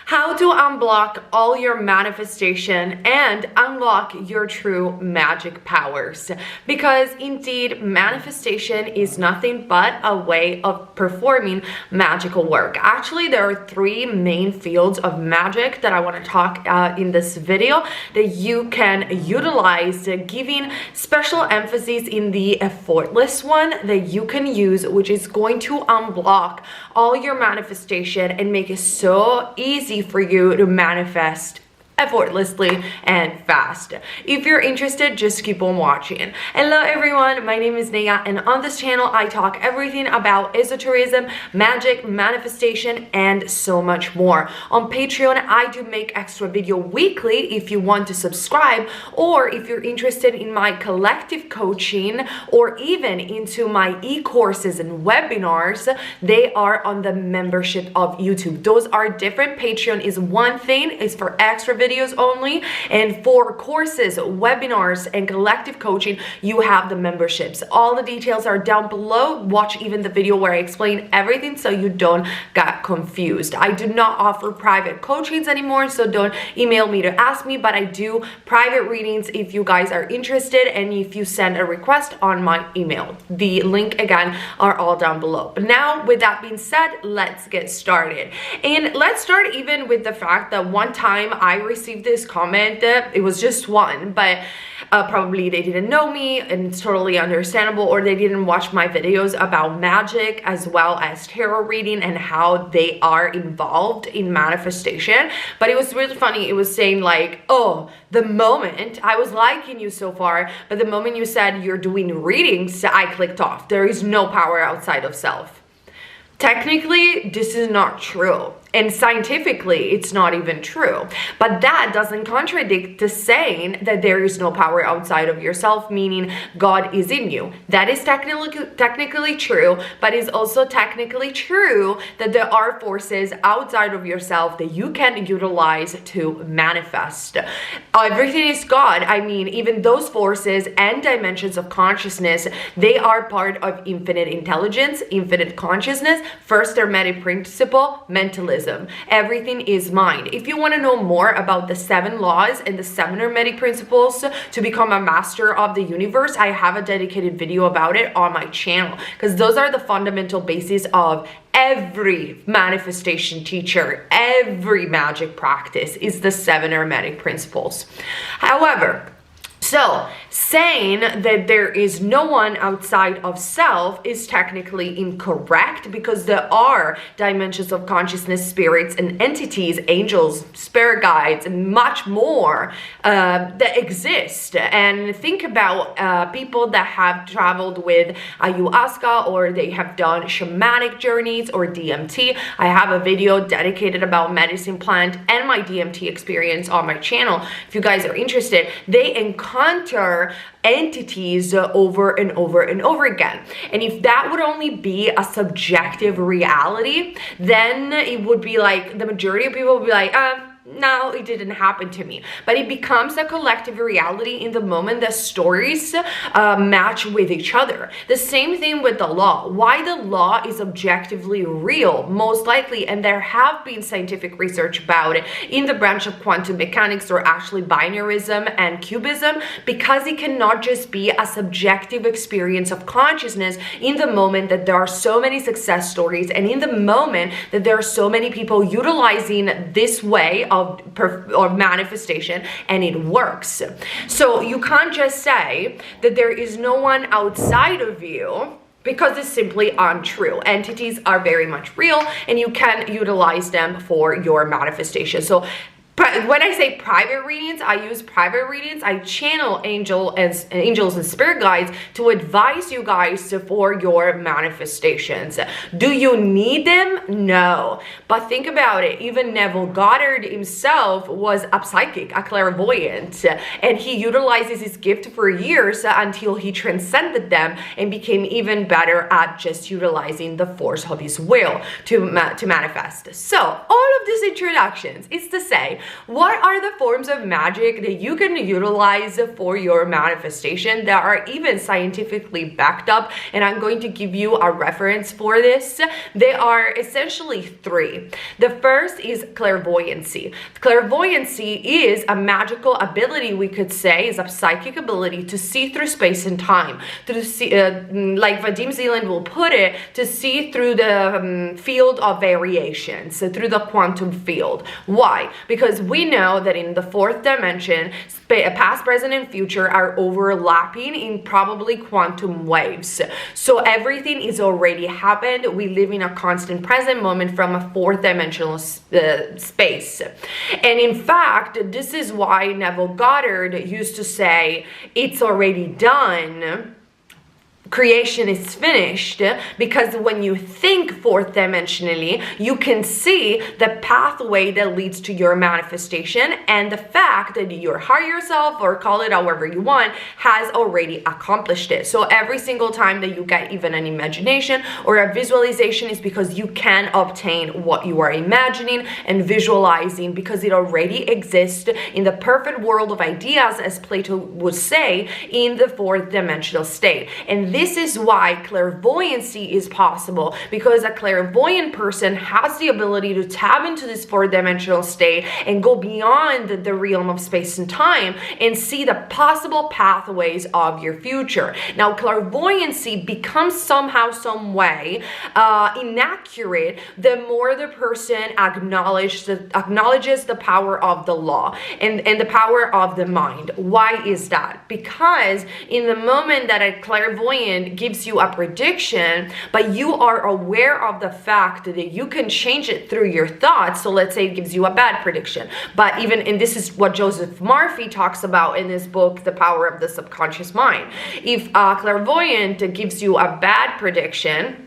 How to unblock all your manifestation and unlock your true magic powers. Because indeed, manifestation is nothing but a way of performing magical work. Actually, there are three main fields of magic that I want to talk in this video that you can utilize, giving special emphasis in the effortless one that you can use, which is going to unblock all your manifestation and make it so easy for you to manifest effortlessly and fast. If you're interested, just keep on watching. Hello everyone, my name is Neyah, and on this channel I talk everything about esotericism, magic, manifestation, and so much more. On Patreon, I do make extra video weekly if you want to subscribe, or if you're interested in my collective coaching or even into my e-courses and webinars, they are on the membership of YouTube. Those are different. Patreon is one thing, it's for extra videos only, and for courses, webinars, and collective coaching, you have the memberships. All the details are down below. Watch even the video where I explain everything so you don't get confused. I do not offer private coachings anymore, so don't email me to ask me, but I do private readings if you guys are interested and if you send a request on my email. The link again are all down below. But now, with that being said, let's get started. And let's start even with the fact that one time I received this comment. It was just one, but probably they didn't know me, and it's totally understandable, or they didn't watch my videos about magic as well as tarot reading and how they are involved in manifestation. But it was really funny. It was saying like, oh, the moment I was liking you so far, but the moment you said you're doing readings, I clicked off. There is no power outside of self. Technically, this is not true. And scientifically, it's not even true. But that doesn't contradict to saying that there is no power outside of yourself, meaning God is in you. That is technically true, but it's also technically true that there are forces outside of yourself that you can utilize to manifest. Everything is God. I mean, even those forces and dimensions of consciousness, they are part of infinite intelligence, infinite consciousness, first hermetic principle, mentalism. Everything is mind. If you want to know more about the 7 laws and the 7 hermetic principles to become a master of the universe, I have a dedicated video about it on my channel, because those are the fundamental basis of every manifestation teacher, every magic practice is the 7 hermetic principles. However, so saying that there is no one outside of self is technically incorrect, because there are dimensions of consciousness, spirits and entities, angels, spirit guides, and much more that exist. And think about people that have traveled with ayahuasca, or they have done shamanic journeys or DMT. I have a video dedicated about medicine plant and my DMT experience on my channel. If you guys are interested, they encounter entities over and over and over again. And if that would only be a subjective reality, then it would be like the majority of people would be like, no, it didn't happen to me. But it becomes a collective reality in the moment that stories match with each other. The same thing with the law. Why the law is objectively real, most likely, and there have been scientific research about it in the branch of quantum mechanics, or actually binarism and cubism, because it cannot just be a subjective experience of consciousness in the moment that there are so many success stories, and in the moment that there are so many people utilizing this way of manifestation, and it works. So you can't just say that there is no one outside of you, because it's simply untrue. Entities are very much real, and you can utilize them for your manifestation. So when I say private readings, I use private readings. I channel angels and spirit guides to advise you guys for your manifestations. Do you need them? No. But think about it. Even Neville Goddard himself was a psychic, a clairvoyant, and he utilizes his gift for years until he transcended them and became even better at just utilizing the force of his will to manifest. So all of these introductions is to say what are the forms of magic that you can utilize for your manifestation that are even scientifically backed up? And I'm going to give you a reference for this. They are essentially three. The first is clairvoyancy. Clairvoyancy is a magical ability, we could say, is a psychic ability to see through space and time, to see, like Vadim Zeland will put it, to see through the field of variations, so through the quantum field. Why? Because we know that in the fourth dimension, past, present, and future are overlapping in probably quantum waves. So everything is already happened. We live in a constant present moment from a fourth dimensional space. And in fact, this is why Neville Goddard used to say, it's already done. Creation is finished, because when you think fourth dimensionally, you can see the pathway that leads to your manifestation, and the fact that your higher self, or call it however you want, has already accomplished it. So every single time that you get even an imagination or a visualization is because you can obtain what you are imagining and visualizing, because it already exists in the perfect world of ideas, as Plato would say, in the fourth dimensional state. And this is why clairvoyancy is possible, because a clairvoyant person has the ability to tap into this fourth dimensional state and go beyond the realm of space and time and see the possible pathways of your future. Now, clairvoyancy becomes somehow, some way inaccurate the more the person acknowledges the power of the law and the power of the mind. Why is that? Because in the moment that a clairvoyant gives you a prediction, but you are aware of the fact that you can change it through your thoughts. So let's say it gives you a bad prediction, but even, and this is what Joseph Murphy talks about in his book, The Power of the Subconscious Mind. If a clairvoyant gives you a bad prediction,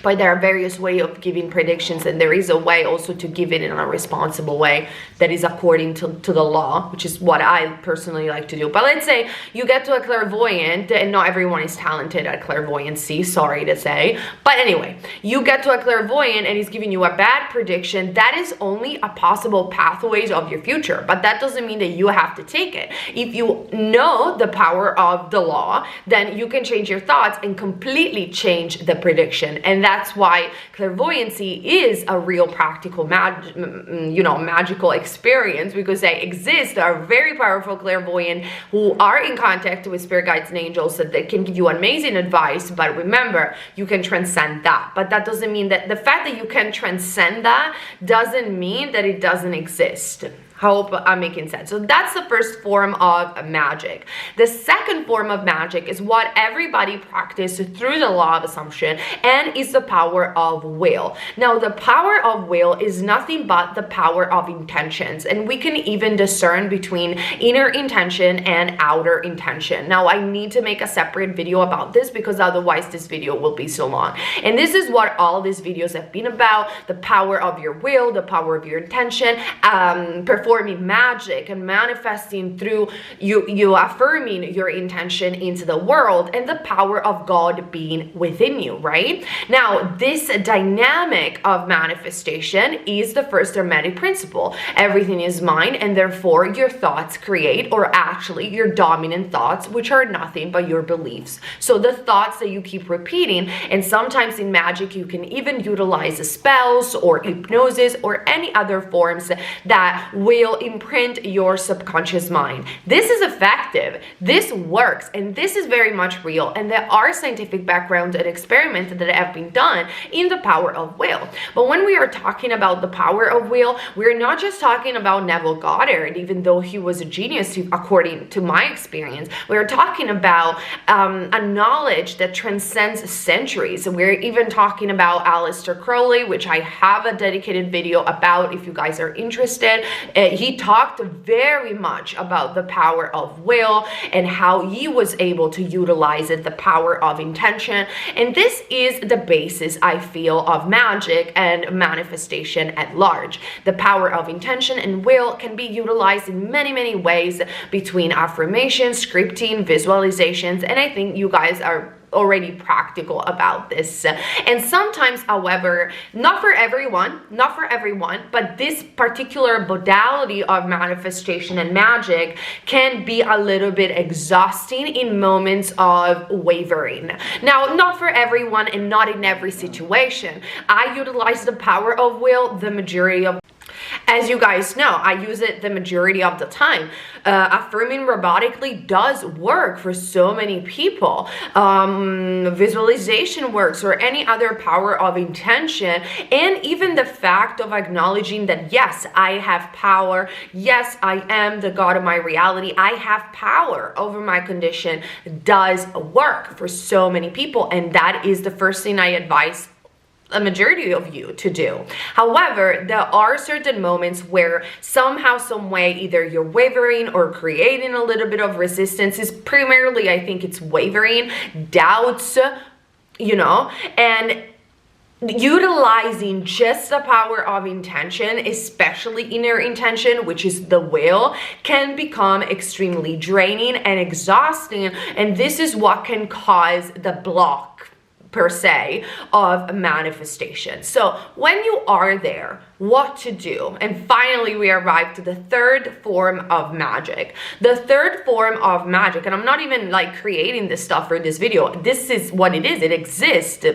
but there are various ways of giving predictions, and there is a way also to give it in a responsible way that is according to the law, which is what I personally like to do. But let's say you get to a clairvoyant, and not everyone is talented at clairvoyancy, sorry to say. But anyway, you get to a clairvoyant and he's giving you a bad prediction. That is only a possible pathways of your future, but that doesn't mean that you have to take it. If you know the power of the law, then you can change your thoughts and completely change the prediction. And that's why clairvoyancy is a real practical magical experience, because they exist. There are very powerful clairvoyants who are in contact with spirit guides and angels that they can give you amazing advice. But remember, you can transcend that. But that doesn't mean that the fact that you can transcend that doesn't mean that it doesn't exist. Hope I'm making sense. So that's the first form of magic. The second form of magic is what everybody practices through the law of assumption, and is the power of will. Now, the power of will is nothing but the power of intentions, and we can even discern between inner intention and outer intention. Now, I need to make a separate video about this, because otherwise this video will be so long. And this is what all these videos have been about: the power of your will, the power of your intention, performing magic and manifesting through you affirming your intention into the world, and the power of God being within you, right? Now, this dynamic of manifestation is the first Hermetic principle. Everything is mind, and therefore your thoughts create, or actually your dominant thoughts, which are nothing but your beliefs. So the thoughts that you keep repeating, and sometimes in magic you can even utilize spells or hypnosis or any other forms that will imprint your subconscious mind. This is effective, this works, and this is very much real, and there are scientific backgrounds and experiments that have been done in the power of will. But when we are talking about the power of will, we're not just talking about Neville Goddard, even though he was a genius according to my experience. We're talking about a knowledge that transcends centuries. We're even talking about Aleister Crowley, which I have a dedicated video about if you guys are interested. He talked very much about the power of will and how he was able to utilize it, the power of intention. And this is the basis, I feel, of magic and manifestation at large. The power of intention and will can be utilized in many, many ways, between affirmation, scripting, visualizations, and I think you guys are already practical about this. And sometimes, however, not for everyone, but this particular modality of manifestation and magic can be a little bit exhausting in moments of wavering. Now, not for everyone and not in every situation. I utilize the power of will the majority of. As you guys know, I use it the majority of the time. Affirming robotically does work for so many people. Visualization works, or any other power of intention, and even the fact of acknowledging that yes, I have power. Yes, I am the God of my reality. I have power over my condition does work for so many people, and that is the first thing I advise a majority of you to do. However, there are certain moments where somehow, some way, either you're wavering or creating a little bit of resistance. Is primarily, I think it's wavering, doubts, you know, and utilizing just the power of intention, especially inner intention, which is the will, can become extremely draining and exhausting. And this is what can cause the block per se of manifestation. So when you are there, what to do? And finally, we arrive to the third form of magic. The third form of magic, and I'm not even like creating this stuff for this video. This is what it is. It exists.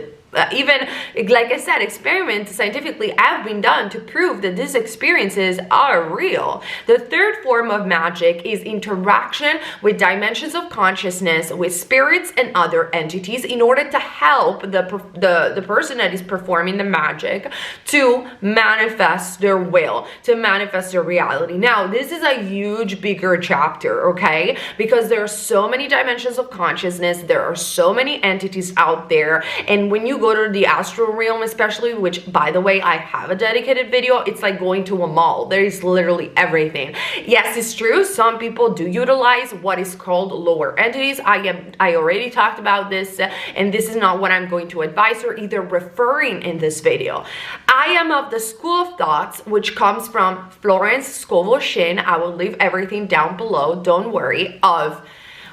Even, like I said, experiments scientifically have been done to prove that these experiences are real. The third form of magic is interaction with dimensions of consciousness, with spirits and other entities, in order to help the person that is performing the magic to manifest their will, to manifest their reality. Now, this is a huge, bigger chapter, okay? Because there are so many dimensions of consciousness, there are so many entities out there, and when you go to the astral realm especially, which by the way, I have a dedicated video, it's like going to a mall. There is literally everything. Yes, it's true, some people do utilize what is called lower entities. I already talked about this, and this is not what I'm going to advise or either referring in this video. I am of the school of thoughts, which comes from Florence Scovel-Shinn. I will leave everything down below, don't worry, of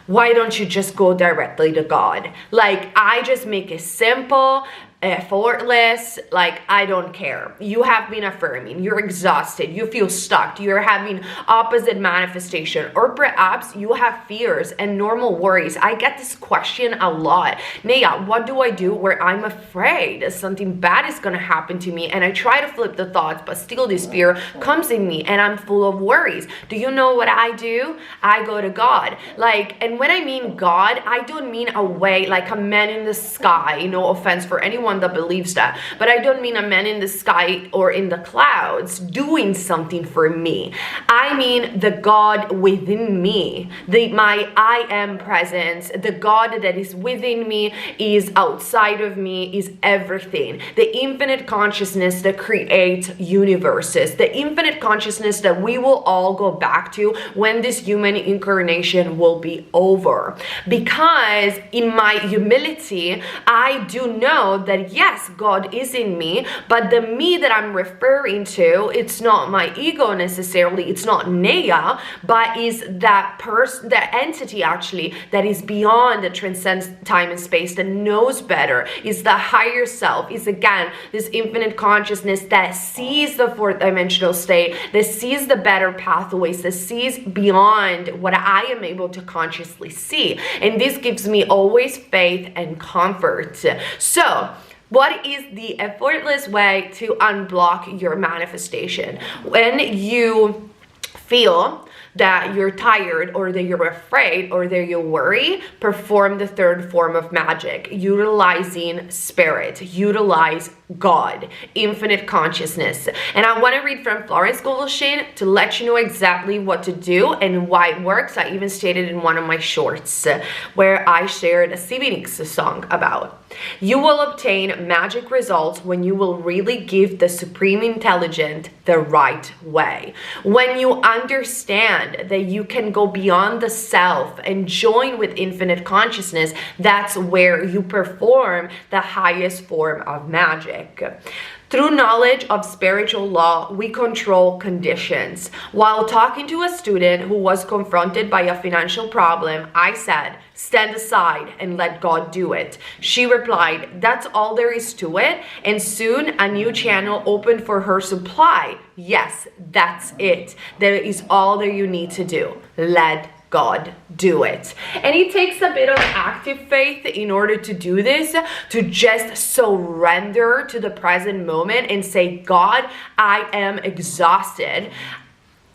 why don't you just go directly to God? Like, I just make it simple, effortless, like I don't care. You have been affirming, you're exhausted, you feel stuck, you're having opposite manifestation, or perhaps you have fears and normal worries. I get this question a lot. Neyah, what do I do where I'm afraid that something bad is gonna happen to me, and I try to flip the thoughts, but still this fear comes in me and I'm full of worries? Do you know what I do? I go to God. Like, and when I mean God, I don't mean a way like a man in the sky, no offense for anyone that believes that, but I don't mean a man in the sky or in the clouds doing something for me. I mean the God within me, my I am presence. The God that is within me is outside of me, is everything. The infinite consciousness that creates universes, the infinite consciousness that we will all go back to when this human incarnation will be over. Because in my humility, I do know that yes, God is in me, but the me that I'm referring to, it's not my ego necessarily, it's not Neyah, but is that person, that entity actually that is beyond, that transcends time and space, that knows better, is the higher self, is again this infinite consciousness that sees the fourth dimensional state, that sees the better pathways, that sees beyond what I am able to consciously see. And this gives me always faith and comfort. So what is the effortless way to unblock your manifestation? When you feel that you're tired, or that you're afraid, or that you worry, perform the third form of magic, utilizing spirit, utilize God, infinite consciousness. And I want to read from Florence Scovel-Shinn to let you know exactly what to do and why it works. I even stated in one of my shorts where I shared a Civinix song about. You will obtain magic results when you will really give the supreme intelligence the right way. When you understand that you can go beyond the self and join with infinite consciousness, that's where you perform the highest form of magic. Through knowledge of spiritual law, we control conditions. While talking to a student who was confronted by a financial problem, I said, stand aside and let God do it. She replied, that's all there is to it. And soon a new channel opened for her supply. Yes, that's it. That is all that you need to do. Let God do it. And it takes a bit of active faith in order to do this, to just surrender to the present moment and say, God, I am exhausted.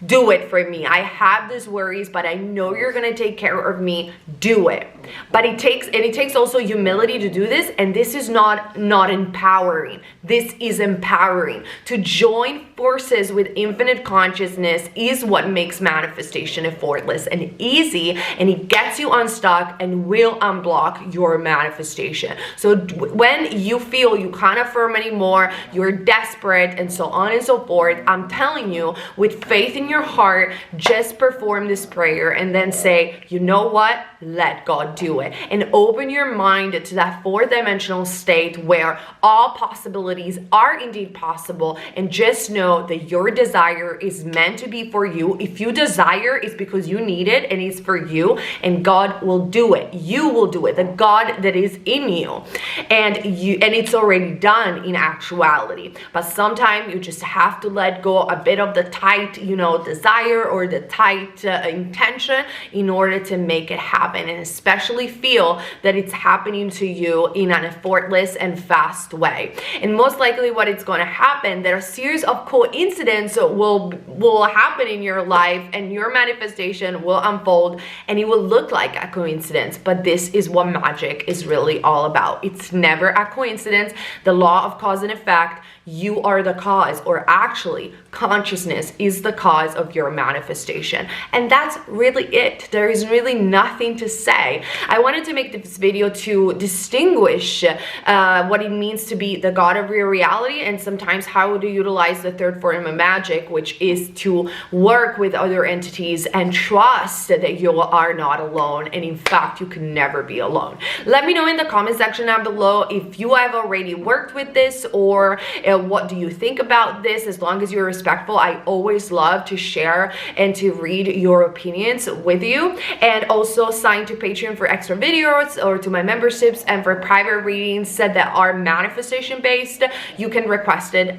Do it for me. I have these worries, but I know you're going to take care of me. Do it. But it takes also humility to do this, and this is not empowering. This is empowering. To join forces with infinite consciousness is what makes manifestation effortless and easy, and it gets you unstuck and will unblock your manifestation. So when you feel you can't affirm anymore, you're desperate, and so on and so forth, I'm telling you, with faith in your heart, just perform this prayer and then say, you know what? Let God do it. And open your mind to that fourth-dimensional state where all possibilities are indeed possible, and just know that your desire is meant to be for you. If you desire, it's because you need it and it's for you, and God will do it. You will do it. The God that is in you. And it's already done in actuality. But sometimes you just have to let go a bit of the tight, desire or the tight intention in order to make it happen, and especially feel that it's happening to you in an effortless and fast way. And most likely what it's going to happen, that a series of coincidences will happen in your life, and your manifestation will unfold, and it will look like a coincidence. But this is what magic is really all about. It's never a coincidence. The law of cause and effect, you are the cause, or actually consciousness is the cause of your manifestation. And that's really it. There is really nothing to say. I wanted to make this video to distinguish what it means to be the God of your reality, and sometimes how to utilize the third form of magic, which is to work with other entities and trust that you are not alone, and in fact you can never be alone. Let me know in the comment section down below if you have already worked with this, or what do you think about this. As long as you're respectful, I always love to share and to read your opinions with you. And also sign to Patreon for extra videos, or to my memberships, and for private readings that are manifestation based, you can request it.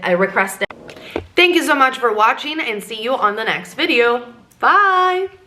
Thank you so much for watching, and see you on the next video. Bye.